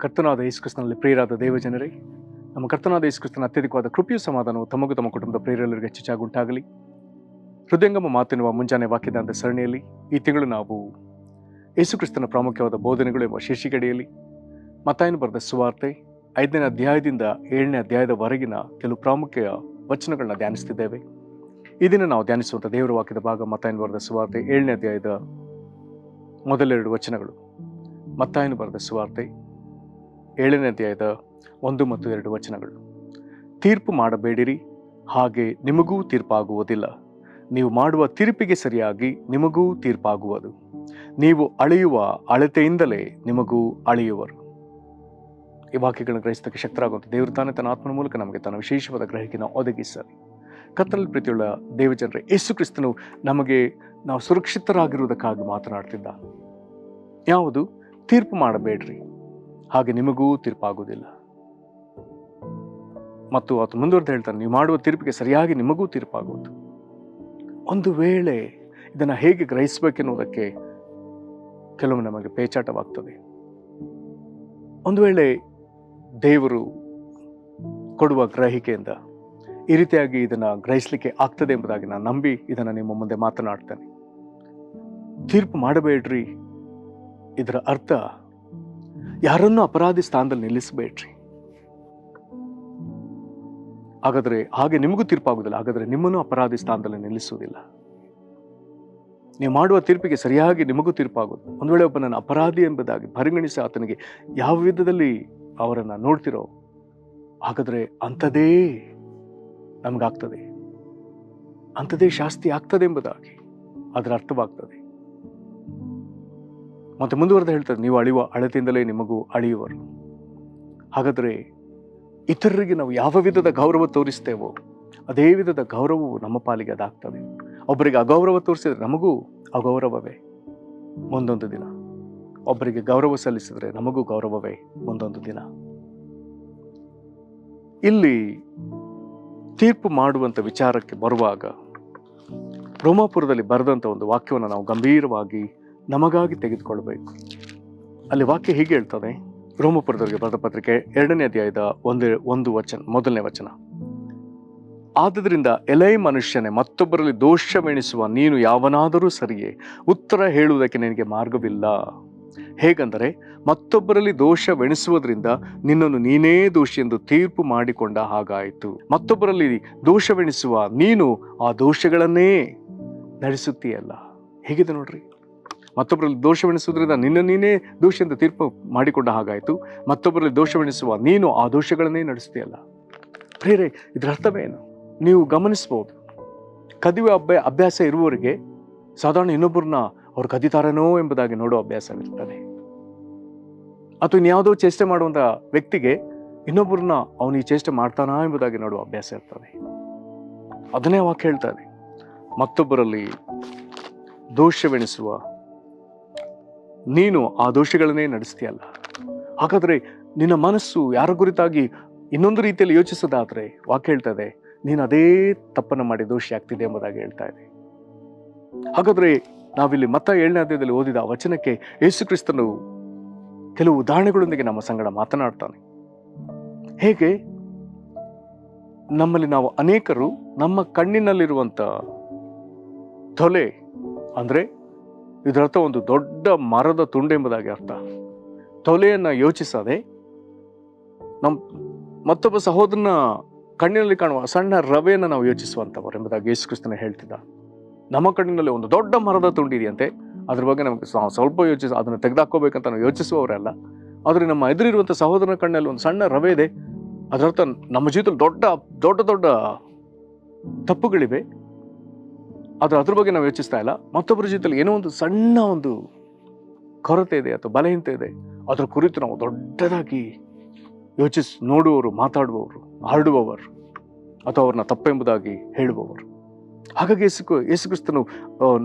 ಕರ್ತನಾದ ಯೇಸು ಕ್ರಿಸ್ತನಲ್ಲಿ ಪ್ರಿಯರಾದ ದೇವಜನರೇ, ನಮ್ಮ ಕರ್ತನಾದ ಯೇಸು ಕ್ರಿಸ್ತನ ಅತ್ಯಧಿಕವಾದ ಕೃಪೆಯು ಸಮಾಧಾನವು ತಮಗೂ ತಮ್ಮ ಕುಟುಂಬದ ಪ್ರಿಯರೆಲ್ಲರಿಗೆ ಹೆಚ್ಚಾಗುಂಟಾಗಲಿ. ಹೃದಯಂಗಮ ಮಾತೆನ್ನುವ ಮುಂಜಾನೆ ವಾಕ್ಯದಾಂತ ಸರಣಿಯಲ್ಲಿ ಈ ತಿಂಗಳು ನಾವು ಯೇಸು ಕ್ರಿಸ್ತನ ಪ್ರಾಮುಖ್ಯವಾದ ಬೋಧನೆಗಳು ಎಂಬ ಶೀರ್ಷಿಕೆಯಡಿಯಲ್ಲಿ ಮತ್ತಾಯನು ಬರೆದ ಸುವಾರ್ತೆ 5ನೇ ಅಧ್ಯಾಯದಿಂದ 7ನೇ ಅಧ್ಯಾಯದವರೆಗಿನ ಕೆಲವು ಪ್ರಾಮುಖ್ಯ ವಚನಗಳನ್ನ ಧ್ಯಾನಿಸ್ತಿದ್ದೇವೆ. ಈ ದಿನ ನಾವು ಧ್ಯಾನಿಸುವಂಥ ದೇವರ ವಾಕ್ಯದ ಭಾಗ ಮತ್ತಾಯನು ಬರೆದ ಸುವಾರ್ತೆ 7ನೇ ಅಧ್ಯಾಯದ ಮೊದಲೆರಡು ವಚನಗಳು. ಮತ್ತಾಯನು ಬರೆದ ಸುವಾರ್ತೆ 7ನೇ ಅಧ್ಯಾಯದ 1 ಮತ್ತು 2 ವಚನಗಳು. ತೀರ್ಪು ಮಾಡಬೇಡಿರಿ, ಹಾಗೆ ನಿಮಗೂ ತೀರ್ಪಾಗುವುದಿಲ್ಲ. ನೀವು ಮಾಡುವ ತೀರ್ಪಿಗೆ ಸರಿಯಾಗಿ ನಿಮಗೂ ತೀರ್ಪಾಗುವುದು. ನೀವು ಅಳೆಯುವ ಅಳತೆಯಿಂದಲೇ ನಿಮಗೂ ಅಳೆಯುವರು. ಈ ವಾಕ್ಯಗಳನ್ನು ಗ್ರಹಿಸತಕ್ಕೆ ಶಕ್ತರಾಗುವಂಥ ದೇವರು ತಾನೇ ತನ್ನ ಆತ್ಮನ ಮೂಲಕ ನಮಗೆ ತನ್ನ ವಿಶೇಷವಾದ ಗ್ರಹಿಕೆಯನ್ನು ಒದಗಿಸಲಿ. ಕತ್ತಲಲ್ಲಿ ಪ್ರೀತಿಯುಳ್ಳ ದೇವಜನರೇ, ಯೇಸು ಕ್ರಿಸ್ತನು ನಮಗೆ ನಾವು ಸುರಕ್ಷಿತರಾಗಿರುವುದಕ್ಕಾಗಿ ಮಾತನಾಡ್ತಿದ್ದ. ಯಾವುದು? ತೀರ್ಪು ಮಾಡಬೇಡ್ರಿ, ಹಾಗೆ ನಿಮಗೂ ತೀರ್ಪಾಗುವುದಿಲ್ಲ. ಮತ್ತು ಆತ ಮುಂದುವರೆದು ಹೇಳ್ತಾನೆ, ನೀವು ಮಾಡುವ ತೀರ್ಪಿಗೆ ಸರಿಯಾಗಿ ನಿಮಗೂ ತೀರ್ಪಾಗುವುದು. ಒಂದು ವೇಳೆ ಇದನ್ನು ಹೇಗೆ ಗ್ರಹಿಸಬೇಕೆನ್ನುವುದಕ್ಕೆ ಕೆಲವು ನಮಗೆ ಪೇಚಾಟವಾಗ್ತದೆ. ಒಂದು ವೇಳೆ ದೇವರು ಕೊಡುವ ಗ್ರಹಿಕೆಯಿಂದ ಈ ರೀತಿಯಾಗಿ ಇದನ್ನು ಗ್ರಹಿಸಲಿಕ್ಕೆ ಆಗ್ತದೆ ಎಂಬುದಾಗಿ ನಾನು ನಂಬಿ ಇದನ್ನು ನಿಮ್ಮ ಮುಂದೆ ಮಾತನಾಡ್ತೇನೆ. ತೀರ್ಪು ಮಾಡಬೇಡ್ರಿ, ಇದರ ಅರ್ಥ ಯಾರನ್ನೂ ಅಪರಾಧಿ ಸ್ಥಾನದಲ್ಲಿ ನಿಲ್ಲಿಸಬೇಡ್ರಿ. ಹಾಗೆ ನಿಮಗೂ ತೀರ್ಪಾಗುವುದಿಲ್ಲ, ಹಾಗಾದ್ರೆ ನಿಮ್ಮನ್ನು ಅಪರಾಧಿ ಸ್ಥಾನದಲ್ಲಿ ನಿಲ್ಲಿಸುವುದಿಲ್ಲ. ನೀವು ಮಾಡುವ ತೀರ್ಪಿಗೆ ಸರಿಯಾಗಿ ನಿಮಗೂ ತೀರ್ಪಾಗುವುದು. ಒಂದು ವೇಳೆ ಒಬ್ಬನನ್ನು ಅಪರಾಧಿ ಎಂಬುದಾಗಿ ಪರಿಗಣಿಸಿ ಆತನಿಗೆ ಯಾವ ವಿಧದಲ್ಲಿ ಅವರನ್ನು ನೋಡ್ತಿರೋ, ಹಾಗಾದ್ರೆ ಅಂಥದೇ ನಮಗಾಗ್ತದೆ, ಅಂಥದೇ ಶಾಸ್ತಿ ಆಗ್ತದೆ ಎಂಬುದಾಗಿ ಅದರ ಅರ್ಥವಾಗ್ತದೆ. ಮತ್ತೆ ಮುಂದುವರೆದು ಹೇಳ್ತಾರೆ, ನೀವು ಅಳೆಯುವ ಅಳತೆಯಿಂದಲೇ ನಿಮಗೂ ಅಳೆಯುವರು. ಹಾಗಾದರೆ ಇತರರಿಗೆ ನಾವು ಯಾವ ವಿಧದ ಗೌರವ ತೋರಿಸ್ತೇವೋ ಅದೇ ವಿಧದ ಗೌರವವು ನಮ್ಮ ಪಾಲಿಗೆ ಅದಾಗ್ತದೆ. ಒಬ್ಬರಿಗೆ ಅಗೌರವ ತೋರಿಸಿದ್ರೆ ನಮಗೂ ಅಗೌರವವೇ ಮುಂದೊಂದು ದಿನ. ಒಬ್ಬರಿಗೆ ಗೌರವ ಸಲ್ಲಿಸಿದ್ರೆ ನಮಗೂ ಗೌರವವೇ ಮುಂದೊಂದು ದಿನ. ಇಲ್ಲಿ ತೀರ್ಪು ಮಾಡುವಂಥ ವಿಚಾರಕ್ಕೆ ಬರುವಾಗ ರೋಮಾಪುರದಲ್ಲಿ ಬರೆದಂಥ ಒಂದು ವಾಕ್ಯವನ್ನು ನಾವು ಗಂಭೀರವಾಗಿ ನಮಗಾಗಿ ತೆಗೆದುಕೊಳ್ಬೇಕು. ಅಲ್ಲಿ ವಾಕ್ಯ ಹೀಗೆ ಹೇಳ್ತದೆ, ರೋಮಾಪುರದವರಿಗೆ ಬರೆದ ಪತ್ರಿಕೆ 2ನೇ ಅಧ್ಯಾಯದ 1 ವಚನ, ಮೊದಲನೇ ವಚನ. ಆದುದರಿಂದ ಎಲೈ ಮನುಷ್ಯನೇ, ಮತ್ತೊಬ್ಬರಲ್ಲಿ ದೋಷವೆಣಿಸುವ ನೀನು ಯಾವನಾದರೂ ಸರಿಯೇ, ಉತ್ತರ ಹೇಳುವುದಕ್ಕೆ ನಿನಗೆ ಮಾರ್ಗವಿಲ್ಲ. ಹೇಗೆಂದರೆ, ಮತ್ತೊಬ್ಬರಲ್ಲಿ ದೋಷವೆಣಿಸುವುದರಿಂದ ನಿನ್ನನ್ನು ನೀನೇ ದೋಷಿ ಎಂದು ತೀರ್ಪು ಮಾಡಿಕೊಂಡ ಹಾಗಾಯಿತು. ಮತ್ತೊಬ್ಬರಲ್ಲಿ ದೋಷವೆಣಿಸುವ ನೀನು ಆ ದೋಷಗಳನ್ನೇ ನಡೆಸುತ್ತೀಯಲ್ಲ. ಹೇಗಿದೆ ನೋಡ್ರಿ, ಮತ್ತೊಬ್ಬರಲ್ಲಿ ದೋಷವೆಣಿಸುವುದರಿಂದ ನಿನ್ನ ನೀನೇ ದೋಷಿ ಎಂದು ತೀರ್ಪು ಮಾಡಿಕೊಂಡ ಹಾಗಾಯಿತು. ಮತ್ತೊಬ್ಬರಲ್ಲಿ ದೋಷವೆಣಿಸುವ ನೀನು ಆ ದೋಷಗಳನ್ನೇ ನಡೆಸ್ತೀಯಲ್ಲ. ಪ್ರೇರೆ, ಇದರ ಅರ್ಥವೇನು? ನೀವು ಗಮನಿಸ್ಬೋದು, ಕದಿಯುವ ಅಭ್ಯಾಸ ಇರುವವರಿಗೆ ಸಾಧಾರಣ ಇನ್ನೊಬ್ಬರನ್ನ ಅವ್ರು ಕದಿತಾರೇನೋ ಎಂಬುದಾಗಿ ನೋಡೋ ಅಭ್ಯಾಸವಿರ್ತದೆ. ಅಥವಾ ಇನ್ಯಾವುದೋ ಚೇಷ್ಟೆ ಮಾಡುವಂಥ ವ್ಯಕ್ತಿಗೆ ಇನ್ನೊಬ್ಬರನ್ನ ಅವನು ಈ ಚೇಷ್ಟೆ ಮಾಡ್ತಾನಾ ಎಂಬುದಾಗಿ ನೋಡುವ ಅಭ್ಯಾಸ ಇರ್ತದೆ. ಅದನ್ನೇ ವಾಕ್ಯ ಹೇಳ್ತಾನೆ, ಮತ್ತೊಬ್ಬರಲ್ಲಿ ದೋಷವೆಣಿಸುವ ನೀನು ಆ ದೋಷಗಳನ್ನೇ ನಡೆಸ್ತೀಯಲ್ಲ. ಹಾಗಾದ್ರೆ ನಿನ್ನ ಮನಸ್ಸು ಯಾರ ಕುರಿತಾಗಿ ಇನ್ನೊಂದು ರೀತಿಯಲ್ಲಿ ಯೋಚಿಸೋದಾದ್ರೆ ವಾಕ್ಯ ಹೇಳ್ತದೆ, ನೀನು ಅದೇ ತಪ್ಪನ್ನು ಮಾಡಿ ದೋಷಿ ಆಗ್ತಿದೆ ಎಂಬುದಾಗಿ ಹೇಳ್ತಾ ಇದೆ. ಹಾಗಾದ್ರೆ ನಾವಿಲ್ಲಿ ಮತ್ತ 7ನೇ ಅಧ್ಯಾಯದಲ್ಲಿ ಓದಿದ ವಚನಕ್ಕೆ ಯೇಸು ಕ್ರಿಸ್ತನು ಕೆಲವು ಉದಾಹರಣೆಗಳೊಂದಿಗೆ ನಮ್ಮ ಸಂಗಡ ಮಾತನಾಡ್ತಾನೆ. ಹೇಗೆ ನಮ್ಮಲ್ಲಿ ನಾವು ಅನೇಕರು ನಮ್ಮ ಕಣ್ಣಿನಲ್ಲಿರುವಂತ ತೊಲೆ, ಅಂದ್ರೆ ಇದರರ್ಥ ಒಂದು ದೊಡ್ಡ ಮರದ ತುಂಡು ಎಂಬುದಾಗಿ ಅರ್ಥ. ತೊಲೆಯನ್ನ ಯೋಚಿಸದೆ ಮತ್ತೊಬ್ಬ ಸಹೋದರನ ಕಣ್ಣಿನಲ್ಲಿ ಕಾಣುವ ಸಣ್ಣ ರವೆಯನ್ನು ನಾವು ಯೋಚಿಸುವಂಥವರು ಎಂಬುದಾಗಿ ಯೇಸು ಕ್ರಿಸ್ತನೇ ಹೇಳ್ತಿದ್ದ. ನಮ್ಮ ಕಣ್ಣಿನಲ್ಲಿ ಒಂದು ದೊಡ್ಡ ಮರದ ತುಂಡಿದೆಯಂತೆ, ಅದ್ರ ಬಗ್ಗೆ ನಮಗೆ ಸ್ವಲ್ಪ ಅದನ್ನು ತೆಗೆದಾಕೋಬೇಕಂತ ನಾವು ಯೋಚಿಸುವವರಲ್ಲ. ಆದರೆ ನಮ್ಮ ಎದುರಿರುವಂಥ ಸಹೋದರನ ಕಣ್ಣಲ್ಲಿ ಒಂದು ಸಣ್ಣ ರವೆ ಇದೆ, ಅದರರ್ಥ ನಮ್ಮ ಜೀವಿತದಲ್ಲಿ ದೊಡ್ಡ ದೊಡ್ಡ ದೊಡ್ಡ ತಪ್ಪುಗಳಿವೆ, ಅದ್ರ ಬಗ್ಗೆ ನಾವು ಯೋಚಿಸ್ತಾ ಇಲ್ಲ. ಮತ್ತೊಬ್ಬರ ಜೀವಿತದಲ್ಲಿ ಏನೋ ಒಂದು ಸಣ್ಣ ಒಂದು ಕೊರತೆ ಇದೆ ಅಥವಾ ಬಲಹೀನತೆ ಇದೆ, ಅದರ ಕುರಿತು ನಾವು ದೊಡ್ಡದಾಗಿ ನೋಡುವವರು, ಮಾತಾಡುವವರು, ಹರಡುವವರು ಅಥವಾ ಅವ್ರನ್ನ ತಪ್ಪೆಂಬುದಾಗಿ ಹೇಳುವವರು. ಹಾಗಾಗಿ ಯೇಸು ಕ್ರಿಸ್ತನು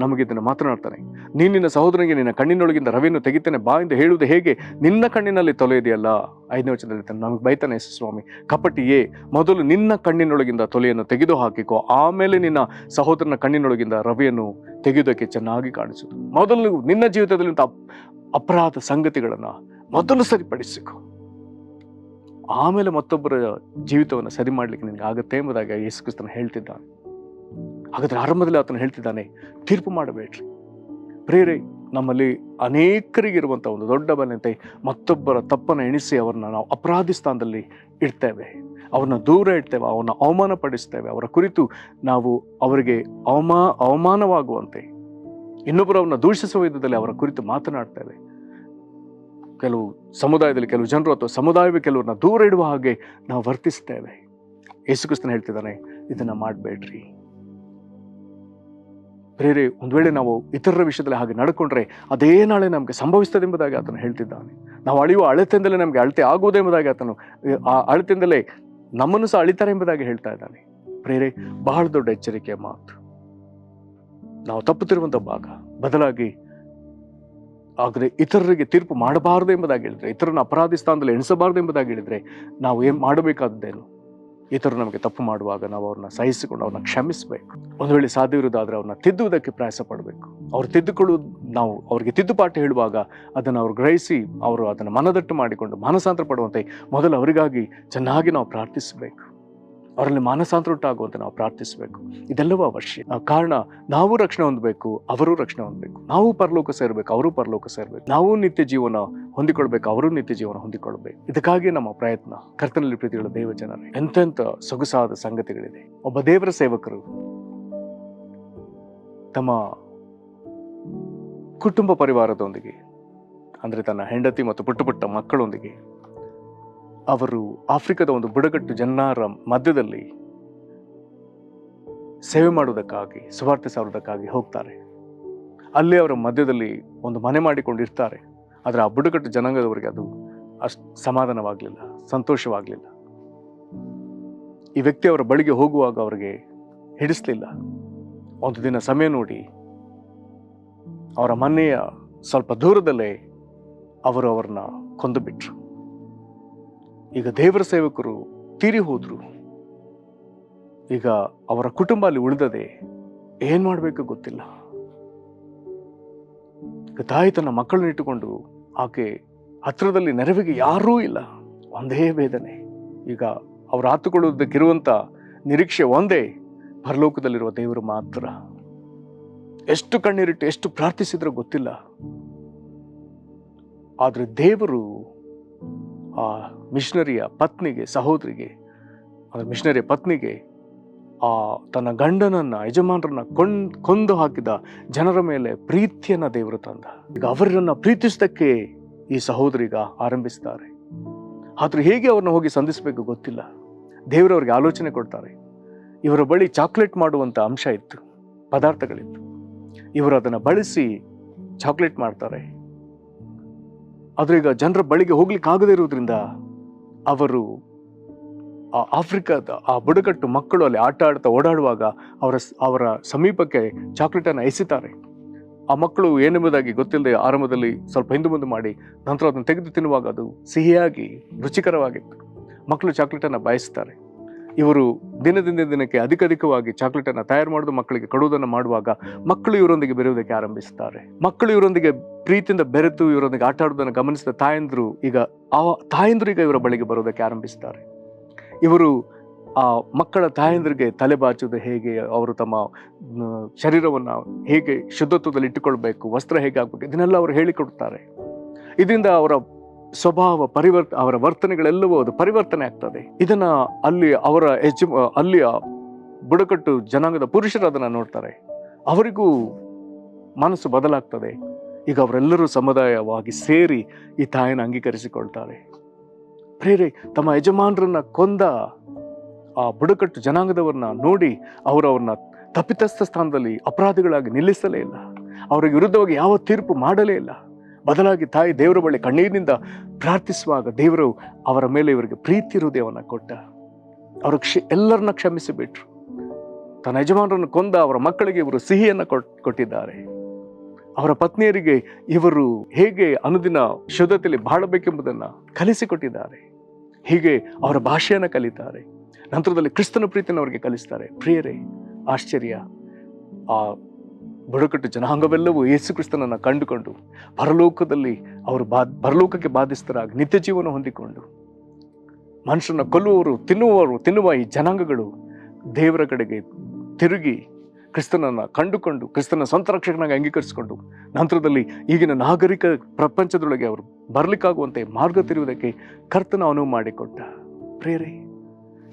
ನಮಗೆ ಇದನ್ನು ಮಾತನಾಡ್ತಾನೆ. ನೀನು ನಿನ್ನ ಸಹೋದರನಿಗೆ ನಿನ್ನ ಕಣ್ಣಿನೊಳಗಿಂದ ರವೆಯನ್ನು ತೆಗಿತೇನೆ ಬಾ ಎಂದು ಹೇಳುವುದು ಹೇಗೆ? ನಿನ್ನ ಕಣ್ಣಿನಲ್ಲಿ ತೊಲೆ ಇದೆಯಲ್ಲ. 5ನೇ ವಚನದಲ್ಲಿ ನಮಗೆ ಬೈತಾನೆ ಯೇಸು ಸ್ವಾಮಿ, ಕಪಟಿಯೇ, ಮೊದಲು ನಿನ್ನ ಕಣ್ಣಿನೊಳಗಿಂದ ತೊಲೆಯನ್ನು ತೆಗೆದು ಹಾಕಿಕೋ, ಆಮೇಲೆ ನಿನ್ನ ಸಹೋದರನ ಕಣ್ಣಿನೊಳಗಿಂದ ರವೆಯನ್ನು ತೆಗೆಯುವುದಕ್ಕೆ ಚೆನ್ನಾಗಿ ಕಾಣಿಸುವುದು. ಮೊದಲು ನಿನ್ನ ಜೀವಿತದಲ್ಲಿ ಅಪರಾಧ ಸಂಗತಿಗಳನ್ನು ಮೊದಲು ಸರಿಪಡಿಸಿಕೊ. ಆಮೇಲೆ ಮತ್ತೊಬ್ಬರ ಜೀವಿತವನ್ನು ಸರಿ ಮಾಡಲಿಕ್ಕೆ ನಿನಗೆ ಆಗುತ್ತೆ ಎಂಬುದಾಗಿ ಯೇಸು ಕ್ರಿಸ್ತನು ಹೇಳ್ತಿದ್ದಾನೆ. ಹಾಗಾದ್ರೆ ಆರಂಭದಲ್ಲಿ ಆತನು ಹೇಳ್ತಿದ್ದಾನೆ, ತೀರ್ಪು ಮಾಡಬೇಡ್ರಿ. ಪ್ರಿಯರೇ, ನಮ್ಮಲ್ಲಿ ಅನೇಕರಿಗಿರುವಂಥ ಒಂದು ದೊಡ್ಡ ಬಲತೆ ಮತ್ತೊಬ್ಬರ ತಪ್ಪನ್ನು ಎಣಿಸಿ ಅವ್ರನ್ನ ನಾವು ಅಪರಾಧಿ ಸ್ಥಾನದಲ್ಲಿ ಇಡ್ತೇವೆ, ಅವ್ರನ್ನ ದೂರ ಇಡ್ತೇವೆ, ಅವನ್ನ ಅವಮಾನ ಪಡಿಸ್ತೇವೆ, ಅವರ ಕುರಿತು ನಾವು ಅವರಿಗೆ ಅವಮಾನವಾಗುವಂತೆ ಇನ್ನೊಬ್ಬರು ಅವನ್ನ ದೂಷಿಸುವ ವಿಧದಲ್ಲಿ ಅವರ ಕುರಿತು ಮಾತನಾಡ್ತೇವೆ. ಕೆಲವು ಸಮುದಾಯದಲ್ಲಿ ಕೆಲವು ಜನರು ಅಥವಾ ಸಮುದಾಯವೇ ಕೆಲವ್ರನ್ನ ದೂರ ಇಡುವ ಹಾಗೆ ನಾವು ವರ್ತಿಸ್ತೇವೆ. ಯೇಸು ಕ್ರಿಸ್ತನು ಹೇಳ್ತಿದ್ದಾನೆ, ಇದನ್ನ ಮಾಡಬೇಡ್ರಿ. ಪ್ರೇರೆ, ಒಂದು ವೇಳೆ ನಾವು ಇತರರ ವಿಷಯದಲ್ಲಿ ಹಾಗೆ ನಡ್ಕೊಂಡ್ರೆ ಅದೇ ನಾಳೆ ನಮಗೆ ಸಂಭವಿಸ್ತದೆ ಎಂಬುದಾಗಿ ಆತನು ಹೇಳ್ತಿದ್ದಾನೆ. ನಾವು ಅಳೆಯುವ ಅಳತೆಯಿಂದಲೇ ನಮಗೆ ಅಳತೆ ಆಗುವುದೆಂಬುದಾಗಿ ಆತನು ಆ ಅಳತೆಯಿಂದಲೇ ನಮ್ಮನ್ನು ಸಹ ಅಳಿತಾರೆ ಎಂಬುದಾಗಿ ಹೇಳ್ತಾ ಇದ್ದಾನೆ. ಪ್ರೇರೆ, ಬಹಳ ದೊಡ್ಡ ಎಚ್ಚರಿಕೆಯ ಮಾತು. ನಾವು ತಪ್ಪುತ್ತಿರುವಂಥ ಭಾಗ. ಬದಲಾಗಿ ಆದರೆ ಇತರರಿಗೆ ತೀರ್ಪು ಮಾಡಬಾರದು ಎಂಬುದಾಗಿ ಹೇಳಿದ್ರೆ, ಇತರನ ಅಪರಾಧಿ ಸ್ಥಾನದಲ್ಲಿ ಎಣಿಸಬಾರದು ಎಂಬುದಾಗಿ ಹೇಳಿದ್ರೆ, ನಾವು ಏನು ಮಾಡಬೇಕಾದ್ದೇನು? ಇತರರು ನಮಗೆ ತಪ್ಪು ಮಾಡುವಾಗ ನಾವು ಅವ್ರನ್ನ ಸಹಿಸಿಕೊಂಡು ಅವ್ರನ್ನ ಕ್ಷಮಿಸಬೇಕು. ಒಂದು ವೇಳೆ ಸಾಧ್ಯವಿರುವುದಾದ್ರೆ ಅವ್ರನ್ನ ತಿದ್ದುವುದಕ್ಕೆ ಪ್ರಯಾಸ ಪಡಬೇಕು. ಅವ್ರು ತಿದ್ದುಕೊಳ್ಳುವುದು, ನಾವು ಅವರಿಗೆ ತಿದ್ದುಪಾಠ ಹೇಳುವಾಗ ಅದನ್ನು ಅವ್ರು ಗ್ರಹಿಸಿ ಅವರು ಅದನ್ನು ಮನದಟ್ಟು ಮಾಡಿಕೊಂಡು ಮಾನಸಾಂತರ ಪಡುವಂತೆ ಮೊದಲು ಅವರಿಗಾಗಿ ಚೆನ್ನಾಗಿ ನಾವು ಪ್ರಾರ್ಥಿಸಬೇಕು. ಅವರಲ್ಲಿ ಮಾನಸಾಂತರ ಉಂಟಾಗುವಂತೆ ನಾವು ಪ್ರಾರ್ಥಿಸಬೇಕು. ಇದೆಲ್ಲವೂ ಅವಶ್ಯ. ಕಾರಣ, ನಾವು ರಕ್ಷಣೆ ಹೊಂದಬೇಕು, ಅವರು ರಕ್ಷಣೆ ಹೊಂದಬೇಕು. ನಾವು ಪರಲೋಕ ಸೇರಬೇಕು, ಅವರು ಪರಲೋಕ ಸೇರಬೇಕು. ನಾವು ನಿತ್ಯ ಜೀವನ ಹೊಂದಿಕೊಳ್ಬೇಕು, ಅವರು ನಿತ್ಯ ಜೀವನ ಹೊಂದಿಕೊಳ್ಬೇಕು. ಇದಕ್ಕಾಗಿ ನಮ್ಮ ಪ್ರಯತ್ನ. ಕರ್ತನಲ್ಲಿ ಪ್ರೀತಿಗಳ ದೇವ ಜನರೇ, ಎಂತೆಂಥ ಸೊಗಸಾದ ಸಂಗತಿಗಳಿದೆ. ಒಬ್ಬ ದೇವರ ಸೇವಕರು ತಮ್ಮ ಕುಟುಂಬ ಪರಿವಾರದೊಂದಿಗೆ, ಅಂದ್ರೆ ತನ್ನ ಹೆಂಡತಿ ಮತ್ತು ಪುಟ್ಟ ಪುಟ್ಟ ಮಕ್ಕಳೊಂದಿಗೆ ಅವರು ಆಫ್ರಿಕಾದ ಒಂದು ಬುಡಕಟ್ಟು ಜನರ ಮಧ್ಯದಲ್ಲಿ ಸೇವೆ ಮಾಡುವುದಕ್ಕಾಗಿ, ಸುವಾರ್ತೆ ಸಾರುವುದಕ್ಕಾಗಿ ಹೋಗ್ತಾರೆ. ಅಲ್ಲಿ ಅವರ ಮಧ್ಯದಲ್ಲಿ ಒಂದು ಮನೆ ಮಾಡಿಕೊಂಡಿರ್ತಾರೆ. ಆದರೆ ಆ ಬುಡಕಟ್ಟು ಜನಾಂಗದವರಿಗೆ ಅದು ಅಷ್ಟು ಸಮಾಧಾನವಾಗಲಿಲ್ಲ, ಸಂತೋಷವಾಗಲಿಲ್ಲ. ಈ ವ್ಯಕ್ತಿ ಅವರ ಬಳಿಗೆ ಹೋಗುವಾಗ ಅವರಿಗೆ ಹಿಡಿಸ್ಲಿಲ್ಲ. ಒಂದು ದಿನ ಸಮಯ ನೋಡಿ ಅವರ ಮನೆಯ ಸ್ವಲ್ಪ ದೂರದಲ್ಲೇ ಅವರು ಅವ್ರನ್ನ ಕೊಂದು ಬಿಟ್ರು. ಈಗ ದೇವರ ಸೇವಕರು ತೀರಿ ಹೋದ್ರು. ಈಗ ಅವರ ಕುಟುಂಬ ಅಲ್ಲಿ ಉಳಿದದೆ ಏನ್ ಮಾಡ್ಬೇಕು ಗೊತ್ತಿಲ್ಲ. ಈಗ ತಾಯಿ ತನ್ನ ಮಕ್ಕಳನ್ನ ಇಟ್ಟುಕೊಂಡು ಆಕೆ ಹತ್ರದಲ್ಲಿ ನೆರವಿಗೆ ಯಾರೂ ಇಲ್ಲ. ಒಂದೇ ವೇದನೆ. ಈಗ ಅವರು ಆತುಕೊಳ್ಳುವುದಕ್ಕಿರುವಂತ ನಿರೀಕ್ಷೆ ಒಂದೇ, ಪರಲೋಕದಲ್ಲಿರುವ ದೇವರು ಮಾತ್ರ. ಎಷ್ಟು ಕಣ್ಣೀರಿಟ್ಟು ಎಷ್ಟು ಪ್ರಾರ್ಥಿಸಿದ್ರೂ ಗೊತ್ತಿಲ್ಲ. ಆದ್ರೆ ದೇವರು ಆ ಮಿಷನರಿಯ ಪತ್ನಿಗೆ, ಸಹೋದರಿಗೆ, ಮಿಷನರಿಯ ಪತ್ನಿಗೆ ಆ ತನ್ನ ಗಂಡನನ್ನ, ಯಜಮಾನರನ್ನ ಕೊಂದು ಹಾಕಿದ ಜನರ ಮೇಲೆ ಪ್ರೀತಿಯನ್ನ ದೇವರು ತಂದ. ಈಗ ಅವರನ್ನ ಪ್ರೀತಿಸದಕ್ಕೆ ಈ ಸಹೋದರಿಗ ಆರಂಭಿಸ್ತಾರೆ. ಆದ್ರೆ ಹೇಗೆ ಅವ್ರನ್ನ ಹೋಗಿ ಸಂಧಿಸಬೇಕು ಗೊತ್ತಿಲ್ಲ. ದೇವರವ್ರಿಗೆ ಆಲೋಚನೆ ಕೊಡ್ತಾರೆ. ಇವರ ಬಳಿ ಚಾಕ್ಲೇಟ್ ಮಾಡುವಂತ ಅಂಶ ಇತ್ತು, ಪದಾರ್ಥಗಳಿತ್ತು. ಇವರು ಅದನ್ನ ಬಳಸಿ ಚಾಕ್ಲೇಟ್ ಮಾಡ್ತಾರೆ. ಆದ್ರೆ ಈಗ ಜನರ ಬಳಿಗೆ ಹೋಗ್ಲಿಕ್ಕೆ ಆಗದೇ ಇರುವುದರಿಂದ ಅವರು ಆ ಆಫ್ರಿಕಾದ ಆ ಬುಡಕಟ್ಟು ಮಕ್ಕಳು ಅಲ್ಲಿ ಆಟ ಆಡ್ತಾ ಓಡಾಡುವಾಗ ಅವರ ಸಮೀಪಕ್ಕೆ ಚಾಕ್ಲೇಟ್ ಅನ್ನು ಎಸೆತಾರೆ. ಆ ಮಕ್ಕಳು ಏನೆಂಬುದಾಗಿ ಗೊತ್ತಿಲ್ಲದೆ ಆರಂಭದಲ್ಲಿ ಸ್ವಲ್ಪ ಹಿಂದೆ ಮುಂದೆ ಮಾಡಿ ನಂತರ ಅದನ್ನು ತೆಗೆದು ತಿನ್ನುವಾಗ ಅದು ಸಿಹಿಯಾಗಿ ರುಚಿಕರವಾಗಿತ್ತು. ಮಕ್ಕಳು ಚಾಕ್ಲೇಟ್ ಅನ್ನು ಬಯಸ್ತಾರೆ. ಇವರು ದಿನದಿಂದ ದಿನಕ್ಕೆ ಅಧಿಕವಾಗಿ ಚಾಕ್ಲೇಟ್ ಅನ್ನು ತಯಾರು ಮಾಡೋದು, ಮಕ್ಕಳಿಗೆ ಕೊಡುವುದನ್ನು ಮಾಡುವಾಗ ಮಕ್ಕಳು ಇವರೊಂದಿಗೆ ಬೆರೆಯುವುದಕ್ಕೆ ಆರಂಭಿಸ್ತಾರೆ. ಮಕ್ಕಳು ಇವರೊಂದಿಗೆ ಪ್ರೀತಿಯಿಂದ ಬೆರೆತು ಇವರೊಂದಿಗೆ ಆಟ ಆಡುವುದನ್ನು ಗಮನಿಸಿದ ತಾಯಂದ್ರು ಈಗ ಇವರ ಬಳಿಗೆ ಬರೋದಕ್ಕೆ ಆರಂಭಿಸ್ತಾರೆ. ಇವರು ಆ ಮಕ್ಕಳ ತಾಯಂದ್ರಿಗೆ ತಲೆ ಬಾಚುವುದು ಹೇಗೆ, ಅವರು ತಮ್ಮ ಶರೀರವನ್ನ ಹೇಗೆ ಶುದ್ಧತ್ವದಲ್ಲಿ ಇಟ್ಟುಕೊಳ್ಬೇಕು, ವಸ್ತ್ರ ಹೇಗೆ ಆಗ್ಬೇಕು, ಇದನ್ನೆಲ್ಲ ಅವರು ಹೇಳಿಕೊಡ್ತಾರೆ. ಇದರಿಂದ ಅವರ ಸ್ವಭಾವ ಅವರ ವರ್ತನೆಗಳೆಲ್ಲವೂ ಅದು ಪರಿವರ್ತನೆ ಆಗ್ತದೆ. ಇದನ್ನ ಅಲ್ಲಿಯ ಬುಡಕಟ್ಟು ಜನಾಂಗದ ಪುರುಷರು ಅದನ್ನ ನೋಡ್ತಾರೆ. ಅವರಿಗೂ ಮನಸ್ಸು ಬದಲಾಗ್ತದೆ. ಈಗ ಅವರೆಲ್ಲರೂ ಸಮುದಾಯವಾಗಿ ಸೇರಿ ಈ ತಾಯಿನ ಅಂಗೀಕರಿಸಿಕೊಳ್ತಾರೆ. ಪ್ರೇರೆ, ತಮ್ಮ ಯಜಮಾನರನ್ನ ಕೊಂದ ಆ ಬುಡಕಟ್ಟು ಜನಾಂಗದವರನ್ನ ನೋಡಿ ಅವ್ರನ್ನ ತಪ್ಪಿತಸ್ಥ ಸ್ಥಾನದಲ್ಲಿ ಅಪರಾಧಿಗಳಾಗಿ ನಿಲ್ಲಿಸಲೇ ಇಲ್ಲ. ಅವರಿಗೆ ವಿರುದ್ಧವಾಗಿ ಯಾವ ತೀರ್ಪು ಮಾಡಲೇ ಇಲ್ಲ. ಬದಲಾಗಿ ತಾಯಿ ದೇವರ ಬಳಿ ಕಣ್ಣೀರಿನಿಂದ ಪ್ರಾರ್ಥಿಸುವಾಗ ದೇವರು ಅವರ ಮೇಲೆ ಇವರಿಗೆ ಪ್ರೀತಿ ಹೃದಯವನ್ನ ಕೊಟ್ಟ. ಅವರು ಎಲ್ಲರನ್ನ ಕ್ಷಮಿಸಿಬಿಟ್ರು. ತನ್ನ ಯಜಮಾನರನ್ನು ಕೊಂದ ಅವರ ಮಕ್ಕಳಿಗೆ ಇವರು ಸಿಹಿಯನ್ನ ಕೊಟ್ಟಿದ್ದಾರೆ. ಅವರ ಪತ್ನಿಯರಿಗೆ ಇವರು ಹೇಗೆ ಅನುದಿನ ಶುದ್ಧತೆಯಲ್ಲಿ ಬಾಳಬೇಕೆಂಬುದನ್ನ ಕಲಿಸಿಕೊಟ್ಟಿದ್ದಾರೆ. ಹೀಗೆ ಅವರ ಭಾಷೆಯನ್ನ ಕಲಿತಾರೆ. ನಂತರದಲ್ಲಿ ಕ್ರಿಸ್ತನ ಪ್ರೀತಿಯನ್ನು ಅವರಿಗೆ ಕಲಿಸ್ತಾರೆ. ಪ್ರಿಯರೇ, ಆಶ್ಚರ್ಯ, ಆ ಬುಡಕಟ್ಟು ಜನಾಂಗವೆಲ್ಲವೂ ಯೇಸು ಕ್ರಿಸ್ತನನ್ನ ಕಂಡುಕೊಂಡು ಪರಲೋಕದಲ್ಲಿ ಅವರು ಪರಲೋಕಕ್ಕೆ ಬಾಧಿಸ್ತರಾಗಿ ನಿತ್ಯ ಜೀವನ ಹೊಂದಿಕೊಂಡು ಮನುಷ್ಯರನ್ನ ಕೊಲ್ಲುವವರು, ತಿನ್ನುವ ಈ ಜನಾಂಗಗಳು ದೇವರ ಕಡೆಗೆ ತಿರುಗಿ ಕ್ರಿಸ್ತನನ್ನು ಕಂಡುಕೊಂಡು ಕ್ರಿಸ್ತನ ಸ್ವಂತ ರಕ್ಷಕನಾಗಿ ಅಂಗೀಕರಿಸಿಕೊಂಡು ನಂತರದಲ್ಲಿ ಈಗಿನ ನಾಗರಿಕ ಪ್ರಪಂಚದೊಳಗೆ ಅವರು ಬರಲಿಕ್ಕಾಗುವಂತೆ ಮಾರ್ಗ ತಿರುವುದಕ್ಕೆ ಕರ್ತನ ಅನುವು ಮಾಡಿಕೊಟ್ಟ. ಪ್ರಿಯರೇ,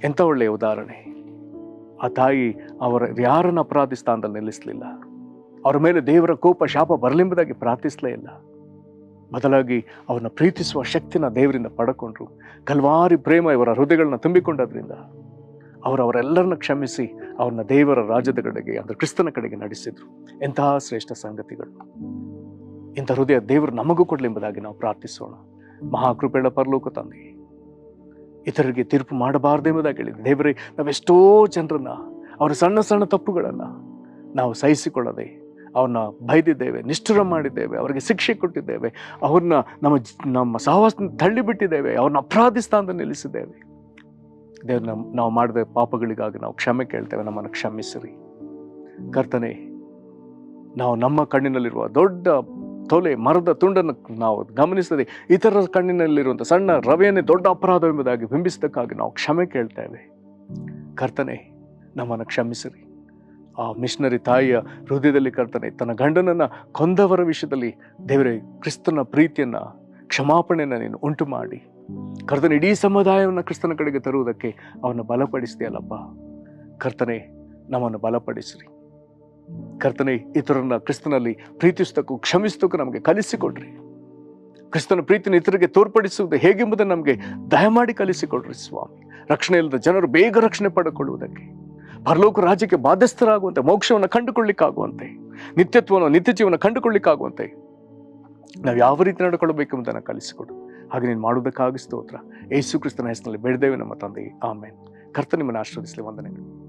ಎಂಥ ಒಳ್ಳೆಯ ಉದಾಹರಣೆ. ಆ ತಾಯಿ ಅವರ ಯಾರನ್ನ ಅಪರಾಧಿ ಸ್ಥಾನದಲ್ಲಿ ನಿಲ್ಲಿಸಲಿಲ್ಲ. ಅವರ ಮೇಲೆ ದೇವರ ಕೋಪ ಶಾಪ ಬರಲೆಂಬುದಾಗಿ ಪ್ರಾರ್ಥಿಸಲೇ ಇಲ್ಲ. ಬದಲಾಗಿ ಅವನ್ನ ಪ್ರೀತಿಸುವ ಶಕ್ತಿನ ದೇವರಿಂದ ಪಡ್ಕೊಂಡ್ರು. ಕಲ್ವಾರಿ ಪ್ರೇಮ ಇವರ ಹೃದಯಗಳನ್ನ ತುಂಬಿಕೊಂಡದ್ರಿಂದ ಅವರೆಲ್ಲರನ್ನ ಕ್ಷಮಿಸಿ ಅವ್ರನ್ನ ದೇವರ ರಾಜ್ಯದ ಕಡೆಗೆ, ಅಂದ್ರೆ ಕ್ರಿಸ್ತನ ಕಡೆಗೆ ನಡೆಸಿದ್ರು. ಎಂತಹ ಶ್ರೇಷ್ಠ ಸಂಗತಿಗಳು. ಇಂಥ ಹೃದಯ ದೇವರು ನಮಗೂ ಕೊಡ್ಲೆಂಬುದಾಗಿ ನಾವು ಪ್ರಾರ್ಥಿಸೋಣ. ಮಹಾಕೃಪೆಗಳ ಪರಲೋಕ ತಂದೆ, ಇತರರಿಗೆ ತೀರ್ಪು ಮಾಡಬಾರ್ದೆಂಬುದಾಗಿ ಹೇಳಿದೆ ದೇವರೇ. ನಾವೆಷ್ಟೋ ಜನರನ್ನ ಅವರ ಸಣ್ಣ ಸಣ್ಣ ತಪ್ಪುಗಳನ್ನ ನಾವು ಸಹಿಸಿಕೊಳ್ಳದೆ ಅವ್ರನ್ನ ಬೈದಿದ್ದೇವೆ, ನಿಷ್ಠುರ ಮಾಡಿದ್ದೇವೆ, ಅವರಿಗೆ ಶಿಕ್ಷೆ ಕೊಟ್ಟಿದ್ದೇವೆ, ಅವ್ರನ್ನ ನಮ್ಮ ಸಹವಾಸ ತಳ್ಳಿಬಿಟ್ಟಿದ್ದೇವೆ, ಅವ್ರನ್ನ ಅಪರಾಧಿ ಸ್ಥಾನದಲ್ಲಿ ನಿಲ್ಲಿಸಿದ್ದೇವೆ. ದೇವ್ರ ನಾವು ಮಾಡಿದ ಪಾಪಗಳಿಗಾಗಿ ನಾವು ಕ್ಷಮೆ ಕೇಳ್ತೇವೆ. ನಮ್ಮನ್ನು ಕ್ಷಮಿಸಿರಿ ಕರ್ತನೆ. ನಾವು ನಮ್ಮ ಕಣ್ಣಿನಲ್ಲಿರುವ ದೊಡ್ಡ ತೊಲೆ ಮರದ ತುಂಡನ್ನು ನಾವು ಗಮನಿಸದೆ ಇತರರ ಕಣ್ಣಿನಲ್ಲಿರುವಂಥ ಸಣ್ಣ ರವೆಯನ್ನೇ ದೊಡ್ಡ ಅಪರಾಧ ಎಂಬುದಾಗಿ ಬಿಂಬಿಸಿದ್ದಕ್ಕಾಗಿ ನಾವು ಕ್ಷಮೆ ಕೇಳ್ತೇವೆ ಕರ್ತನೆ. ನಮ್ಮನ್ನು ಕ್ಷಮಿಸಿರಿ. ಆ ಮಿಷನರಿ ತಾಯಿಯ ಹೃದಯದಲ್ಲಿ ಕರ್ತನೆ ತನ್ನ ಗಂಡನನ್ನು ಕೊಂದವರ ವಿಷಯದಲ್ಲಿ ದೇವರೇ ಕ್ರಿಸ್ತನ ಪ್ರೀತಿಯನ್ನ, ಕ್ಷಮಾಪಣೆಯನ್ನು ನೀನು ಉಂಟು ಮಾಡಿ ಕರ್ತನೆ ಇಡೀ ಸಮುದಾಯವನ್ನು ಕ್ರಿಸ್ತನ ಕಡೆಗೆ ತರುವುದಕ್ಕೆ ಅವನ್ನ ಬಲಪಡಿಸ್ತೀಯಲ್ಲಪ್ಪ ಕರ್ತನೆ. ನಮ್ಮನ್ನು ಬಲಪಡಿಸ್ರಿ ಕರ್ತನೆ. ಇತರರನ್ನ ಕ್ರಿಸ್ತನಲ್ಲಿ ಪ್ರೀತಿಸತಕ್ಕೂ ಕ್ಷಮಿಸತಕ್ಕೂ ನಮಗೆ ಕಲಿಸಿಕೊಡ್ರಿ. ಕ್ರಿಸ್ತನ ಪ್ರೀತಿನ ಇತರಿಗೆ ತೋರ್ಪಡಿಸುವುದು ಹೇಗೆಂಬುದನ್ನು ನಮಗೆ ದಯಮಾಡಿ ಕಲಿಸಿಕೊಡ್ರಿ ಸ್ವಾಮಿ. ರಕ್ಷಣೆ ಇಲ್ಲದ ಜನರು ಬೇಗ ರಕ್ಷಣೆ ಪಡೆದುಕೊಳ್ಳುವುದಕ್ಕೆ, ಪರಲೋಕ ರಾಜ್ಯಕ್ಕೆ ಬಾಧ್ಯಸ್ಥರಾಗುವಂತೆ, ಮೋಕ್ಷವನ್ನು ಕಂಡುಕೊಳ್ಳಿಕ್ಕಾಗುವಂತೆ, ನಿತ್ಯ ಜೀವನ ಕಂಡುಕೊಳ್ಳಿಕ್ಕಾಗುವಂತೆ ನಾವು ಯಾವ ರೀತಿ ನಡ್ಕೊಳ್ಬೇಕೆಂಬುದನ್ನು ಕಲಿಸಿಕೊಡು. ಹಾಗೆ ನೀನು ಮಾಡುವುದಕ್ಕಾಗಿ ಸ್ತೋತ್ರ. ಯೇಸು ಕ್ರಿಸ್ತನ ಹೆಸರಿನಲ್ಲಿ ಬೇಡಿದ್ದೇವೆ ನಮ್ಮ ತಂದೆಯೇ, ಆಮೇನ್. ಕರ್ತನ ನಿಮ್ಮನ್ನು ಆಶೀರ್ವದಿಸಲಿ. ವಂದನೆಗಳು.